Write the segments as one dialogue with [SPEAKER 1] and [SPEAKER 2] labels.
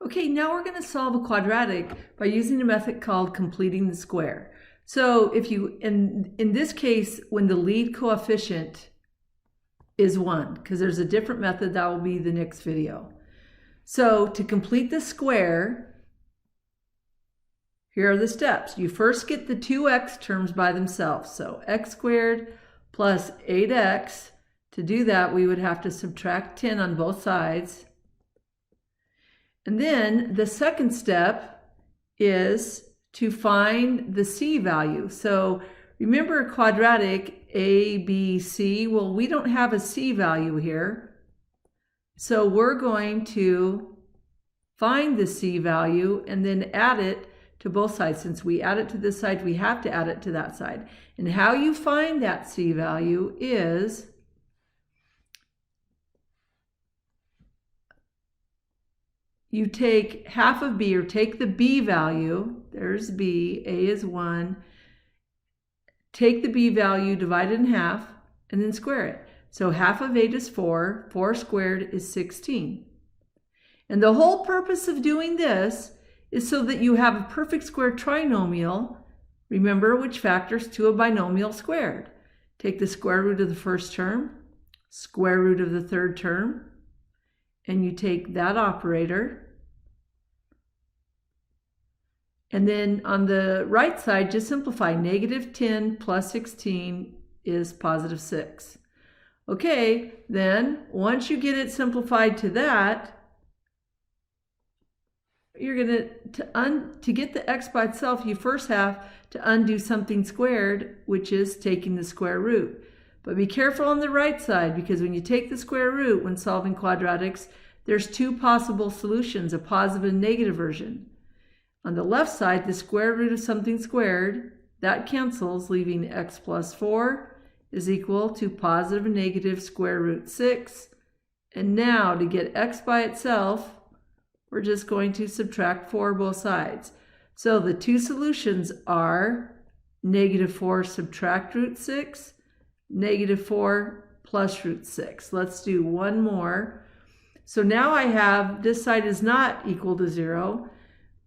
[SPEAKER 1] Okay, now we're going to solve a quadratic by using a method called completing the square. So if you, in this case, when the lead coefficient is 1, because there's a different method that will be the next video. So to complete the square, here are the steps. You first get the two x terms by themselves. So x squared plus 8x. To do that, we would have to subtract 10 on both sides. And then the second step is to find the c value. So remember a quadratic a, b, c. Well, we don't have a c value here. So we're going to find the c value and then add it to both sides. Since we add it to this side, we have to add it to that side. And how you find that c value is you take half of b, or take the b value, there's b, a is 1, take the b value, divide it in half, and then square it. So half of 8 is 4, 4 squared is 16. And the whole purpose of doing this is so that you have a perfect square trinomial, remember, which factors to a binomial squared. Take the square root of the first term, square root of the third term, and you take that operator. And then on the right side, just simplify. Negative 10 plus 16 is positive 6. Okay, then once you get it simplified to that, you're going to get the x by itself, you first have to undo something squared, which is taking the square root. But be careful on the right side, because when you take the square root when solving quadratics, there's two possible solutions, a positive and negative version. On the left side, the square root of something squared, that cancels, leaving x plus 4 is equal to positive and negative square root 6. And now to get x by itself, we're just going to subtract 4 both sides. So the two solutions are negative 4 subtract root 6, negative 4 plus root 6. Let's do one more. So now I have, this side is not equal to 0,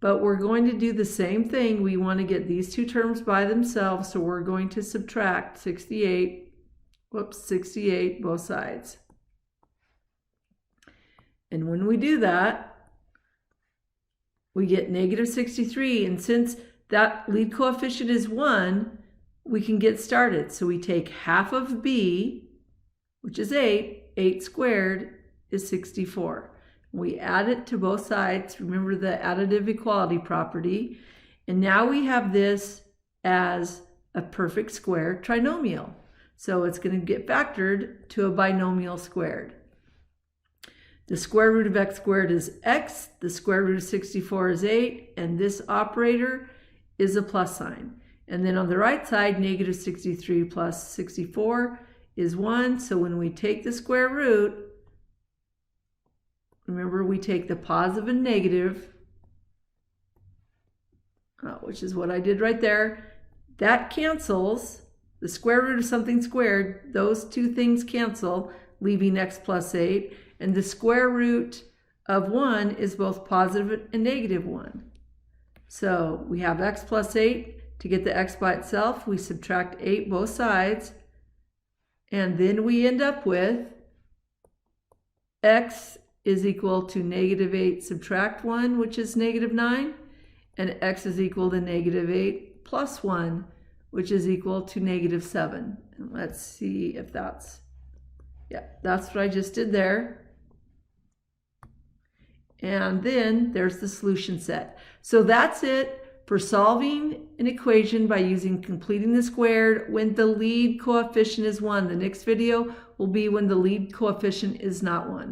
[SPEAKER 1] but we're going to do the same thing. We want to get these two terms by themselves, so we're going to subtract 68 both sides. And when we do that, we get negative 63, and since that lead coefficient is 1, we can get started. So we take half of b, which is 8, 8 squared is 64. We add it to both sides. Remember the additive equality property. And now we have this as a perfect square trinomial. So it's going to get factored to a binomial squared. The square root of x squared is x, the square root of 64 is 8, and this operator is a plus sign. And then on the right side, negative 63 plus 64 is 1. So when we take the square root, remember we take the positive and negative, which is what I did right there. That cancels. The square root of something squared, those two things cancel, leaving x plus 8. And the square root of 1 is both positive and negative 1. So we have x plus 8. To get the x by itself, we subtract 8 both sides. And then we end up with x is equal to negative 8 subtract 1, which is negative 9. And x is equal to negative 8 plus 1, which is equal to negative 7. And let's see if that's, yeah, that's what I just did there. And then there's the solution set. So that's it for solving an equation by using completing the squared when the lead coefficient is 1. The next video will be when the lead coefficient is not 1.